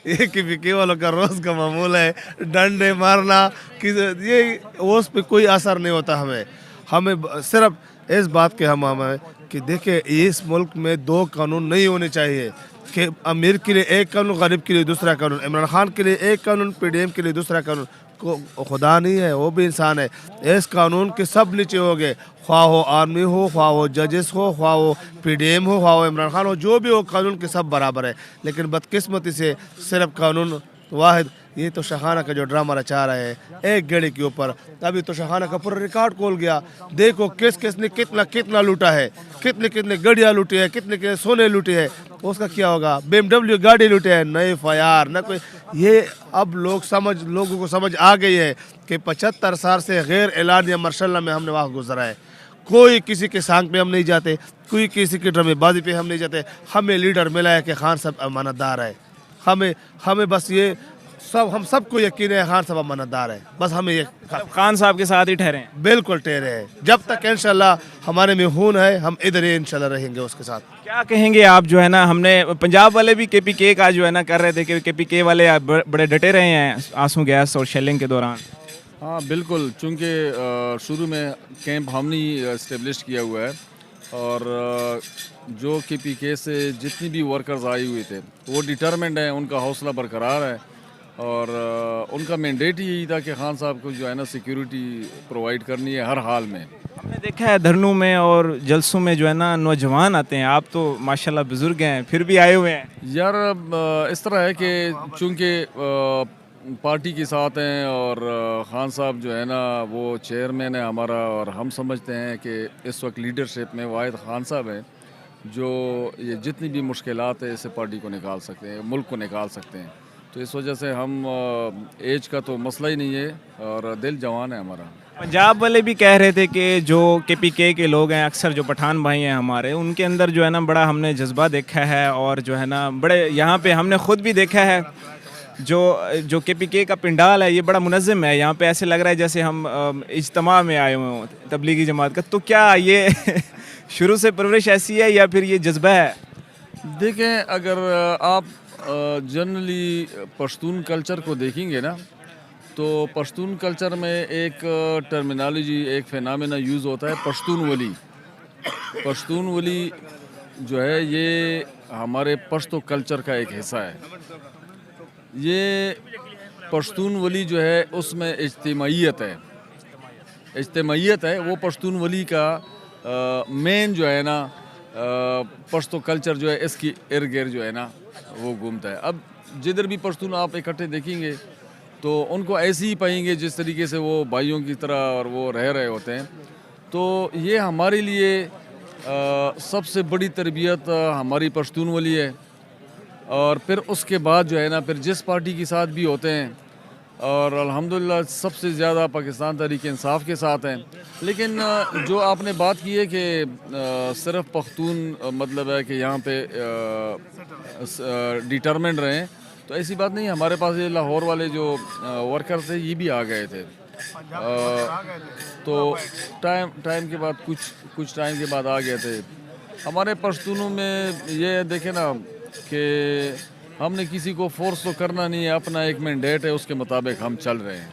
ये के वालों का रोज का मामूल है, डंडे मारना कि ये उस पे कोई असर नहीं होता हमें। सिर्फ इस बात के हम है कि देखिए इस मुल्क में दो कानून नहीं होने चाहिए कि अमीर के लिए एक कानून, गरीब के लिए दूसरा कानून, इमरान खान के लिए एक कानून, पीडीएम के लिए दूसरा कानून। को खुदा नहीं है, वो भी इंसान है। इस कानून के सब नीचे हो गए, ख्वाह हो आर्मी हो, ख्वाह हो जजेस हो, ख्वाह हो पीडीएम हो, ख्वाह हो इमरान खान हो, जो भी हो कानून के सब बराबर है। लेकिन बदकिस्मती से सिर्फ कानून वाहिद, ये तो शहाना का जो ड्रामा रचा रहे हैं एक गेड़ी के ऊपर। अभी तो शहाना का पूरा रिकॉर्ड खोल गया, देखो किस किस ने कितना कितना लूटा है, कितने कितने गाड़ियाँ लूटी है, कितने कितने सोने लूटे हैं। उसका क्या होगा? BMW गाड़ी लूटे हैं, नए फायर न कोई। ये अब लोगों को समझ आ गई है कि 75 साल से गैर एलानिया मार्शल में हमने वहाँ गुजरा है। कोई किसी के सांग पे हम नहीं जाते, कोई किसी की ड्रामेबाजी पे हम नहीं जाते। हमें लीडर मिला है कि खान साहब अमानतदार है। हमें बस ये हम सबको यकीन है खान साहब अमानतदार है। बस हमें ये खान साहब के साथ ही ठहरे हैं। बिल्कुल ठहरे हैं। जब तक इंशाल्लाह हमारे में खून है हम इधर ही इंशाल्लाह रहेंगे उसके साथ। क्या कहेंगे आप? जो है ना, हमने पंजाब वाले भी KPK का जो है ना कर रहे थे कि KPK वाले बड़े डटे रहे हैं आंसू गैस और शेलिंग के दौरान। हाँ बिल्कुल, चूँकि शुरू में कैंप हमने इस्टेब्लिश किया हुआ है और जो KPK से जितनी भी वर्कर्स आए हुए थे वो डिटरमेंट हैं, उनका हौसला बरकरार है और उनका मैंडेट ही यही था कि खान साहब को जो है ना सिक्योरिटी प्रोवाइड करनी है हर हाल में। हमने देखा है धरनों में और जलसों में जो है ना नौजवान आते हैं, आप तो माशाल्लाह बुजुर्ग हैं फिर भी आए हुए हैं। यार इस तरह है कि चूँकि पार्टी के साथ हैं और खान साहब जो है ना वो चेयरमैन है हमारा और हम समझते हैं कि इस वक्त लीडरशिप में वाहिद खान साहब हैं जो ये जितनी भी मुश्किलात है इससे पार्टी को निकाल सकते हैं, मुल्क को निकाल सकते हैं। तो इस वजह से हम एज का तो मसला ही नहीं है और दिल जवान है हमारा। पंजाब वाले भी कह रहे थे कि जो KPK के लोग हैं, अक्सर जो पठान भाई हैं हमारे, उनके अंदर जो है ना बड़ा हमने जज्बा देखा है और जो है ना बड़े यहाँ पे हमने खुद भी देखा है जो KPK का पिंडाल है ये बड़ा मुनज़्ज़म है। यहाँ पे ऐसे लग रहा है जैसे हम इज्तिमा में आए हुए हों तबलीगी जमात का। तो क्या ये शुरू से परवरिश ऐसी है या फिर ये जज्बा है? देखें, अगर आप जनरली पश्तून कल्चर को देखेंगे ना तो पश्तून कल्चर में एक टर्मिनोलॉजी, एक फेनामिना यूज़ होता है पश्तून वली। पश्तून वली जो है ये हमारे पश्तो कल्चर का एक हिस्सा है। ये पश्तून वली जो है उसमें इज्तिमाइयत है, वो पश्तून वली का मेन जो है ना पश्तो कल्चर जो है इसकी इर्द गिर्द जो है ना वो घूमता है। अब जिधर भी पश्तून आप इकट्ठे देखेंगे तो उनको ऐसे ही पाएंगे जिस तरीके से वो भाइयों की तरह और वो रह रहे होते हैं। तो ये हमारे लिए सबसे बड़ी तरबियत हमारी पश्तून वली है। और फिर उसके बाद जो है ना फिर जिस पार्टी के साथ भी होते हैं और अल्हम्दुलिल्लाह सबसे ज़्यादा पाकिस्तान तहरीक इंसाफ के साथ हैं। लेकिन जो आपने बात की है कि सिर्फ पख्तून मतलब है कि यहाँ पे डिटरमेंट रहें, तो ऐसी बात नहीं। हमारे पास ये लाहौर वाले जो वर्कर थे ये भी आ गए थे। तो टाइम के बाद कुछ टाइम के बाद आ गए थे। हमारे पश्तूनों में ये देखे ना कि हमने किसी को फोर्स तो करना नहीं है, अपना एक मैंडेट है उसके मुताबिक हम चल रहे हैं।